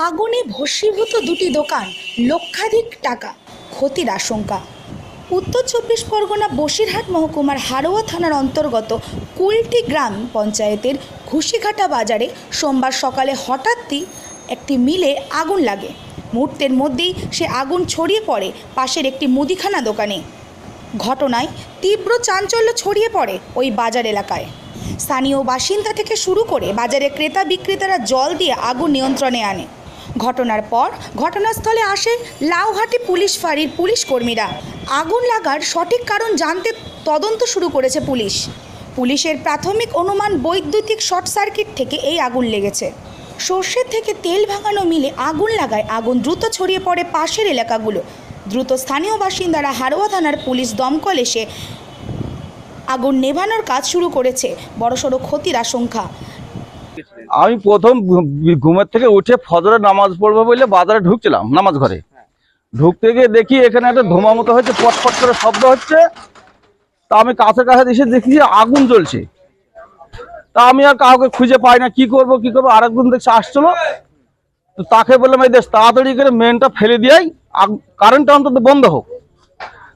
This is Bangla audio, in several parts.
আগুনে ভস্মীভূত দুটি দোকান, লক্ষাধিক টাকা ক্ষতির আশঙ্কা। উত্তর চব্বিশ পরগনা বসিরহাট মহকুমার হারোয়া থানার অন্তর্গত কুলটি গ্রাম পঞ্চায়েতের ঘুষিঘাটা বাজারে সোমবার সকালে হঠাৎই একটি মিলে আগুন লাগে। মুহূর্তের মধ্যেই সে আগুন ছড়িয়ে পড়ে পাশের একটি মুদিখানা দোকানে। ঘটনায় তীব্র চাঞ্চল্য ছড়িয়ে পড়ে ওই বাজার এলাকায়। স্থানীয় বাসিন্দা থেকে শুরু করে বাজারে ক্রেতা বিক্রেতারা জল দিয়ে আগুন নিয়ন্ত্রণে আনে। ঘটনার পর ঘটনাস্থলে আসে লাউহাটি পুলিশ ফাঁড়ির পুলিশ কর্মীরা। আগুন লাগার সঠিক কারণ জানতে তদন্ত শুরু করেছে পুলিশ। পুলিশের প্রাথমিক অনুমান বৈদ্যুতিক শর্ট সার্কিট থেকে এই আগুন লেগেছে। সর্ষের থেকে তেল ভাঙানো মিলে আগুন লাগায় আগুন দ্রুত ছড়িয়ে পড়ে পাশের এলাকাগুলো। দ্রুত স্থানীয় বাসিন্দারা হারোয়া থানার পুলিশ দমকল এসে আগুন নেভানোর কাজ শুরু করেছে। বড়সড় ক্ষতির আশঙ্কা। আমি প্রথম ঘুমের থেকে উঠে ফজরের নামাজ পড়বো বলে বাজারে ঢুকছিলাম, নামাজ ঘরে ঢুকতে গিয়ে দেখি এখানে একটা ধোঁয়া মতো হচ্ছে, পটপট করে শব্দ হচ্ছে। তা আমি কাছে কাছে এসে দেখি যে আগুন জ্বলছে। তা আমি আর কাউকে খুঁজে পাই না, কি করবো আরেকজন দেখছি আসছিল, তো তাকে বললাম এই দেশ তাড়াতাড়ি করে মেনটা ফেলে দিয়াই কারেন্টটা অন্তত বন্ধ হোক।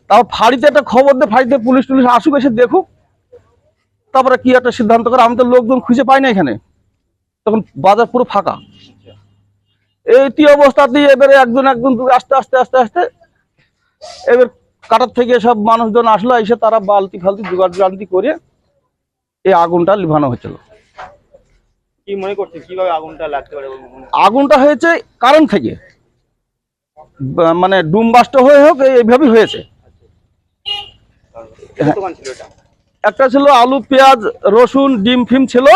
তারপর ফাঁড়িতে একটা খবর দিয়ে ফাঁড়িতে পুলিশ টুলিশ আসুক, এসে দেখুক, তারপরে কি একটা সিদ্ধান্ত করে। আমি তো লোকজন খুঁজে পাই না এখানে, তখন বাজার পুরো ফাঁকা। এইটি অবস্থাতেই এবারে একজন আস্তে আস্তে আস্তে আস্তে এবার কাটার থেকে সব মানুষজন আসলো, এসে তারা বালতি ফালতি জোগাড় করে এই আগুনটা লিভানো হয়েছিল। কি মনে করছে কিভাবে আগুনটা লাগতে পারে? আগুনটা হয়েছে কারেন্ট থেকে, মানে ডুম বাস্ট হয়ে হোক এইভাবেই হয়েছে। দোকান ছিল এটা? একটা ছিল আলু পেঁয়াজ রসুন ডিম ফিম ছিল,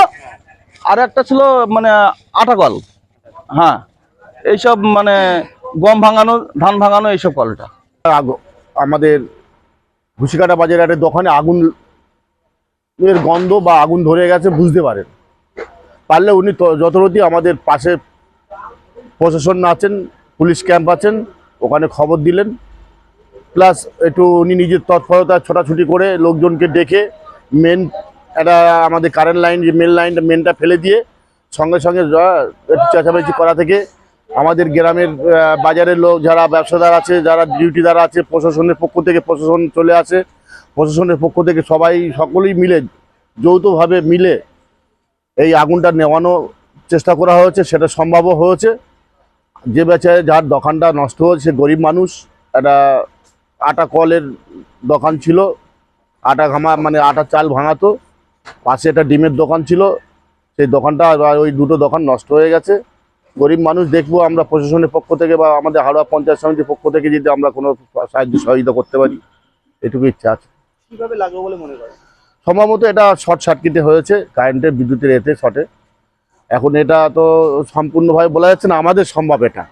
আর একটা ছিল মানে আটা কল। হ্যাঁ, এইসব মানে গম ভাঙানো ধান ভাঙানো এইসব কলটা। আমাদের ঘুষিকাটা বাজারের একটা দোকানে আগুনের গন্ধ বা আগুন ধরে গেছে বুঝতে পারেন। পারলে উনি যথারীতি আমাদের পাশে প্রশাসন আছেন, পুলিশ ক্যাম্প আছেন, ওখানে খবর দিলেন। প্লাস একটু উনি নিজের তৎপরতা ছোটাছুটি করে লোকজনকে ডেকে মেন একটা আমাদের কারেন্ট লাইন যে মেনটা ফেলে দিয়ে সঙ্গে সঙ্গে একটু চেঁচামেচি করা থেকে আমাদের গ্রামের বাজারের লোক যারা ব্যবসাদার আছে, যারা ডিউটিদার আছে, প্রশাসনের পক্ষ থেকে প্রশাসন চলে আসে, প্রশাসনের পক্ষ থেকে সকলেই মিলে যৌথভাবে মিলে এই আগুনটা নেওয়ানোর চেষ্টা করা হয়েছে। সেটা সম্ভবও হয়েছে। যে বেচারে যার দোকানটা নষ্ট হয়েছে সে গরিব মানুষ, একটা আটা কলের দোকান ছিল, আটা মানে আটা চাল ভাঙাতো, পাশে একটা ডিমের দোকান ছিল, সেই দোকানটা ওই দুটো দোকান নষ্ট হয়ে গেছে। গরিব মানুষ দেখবো আমরা প্রশাসনের পক্ষ থেকে বা আমাদের হারোয়া পঞ্চায়েত সমিতির পক্ষ থেকে যদি আমরা কোনো সাহায্য সহযোগিতা করতে পারি, এটুকু ইচ্ছা আছে। কিভাবে লাগবে বলে মনে করেন? সম্ভবত এটা শর্ট সার্কিটে হয়েছে, কারেন্টের বিদ্যুতের এতে শর্টে। এখন এটা তো সম্পূর্ণভাবে বলা যাচ্ছে না, আমাদের সম্ভব এটা।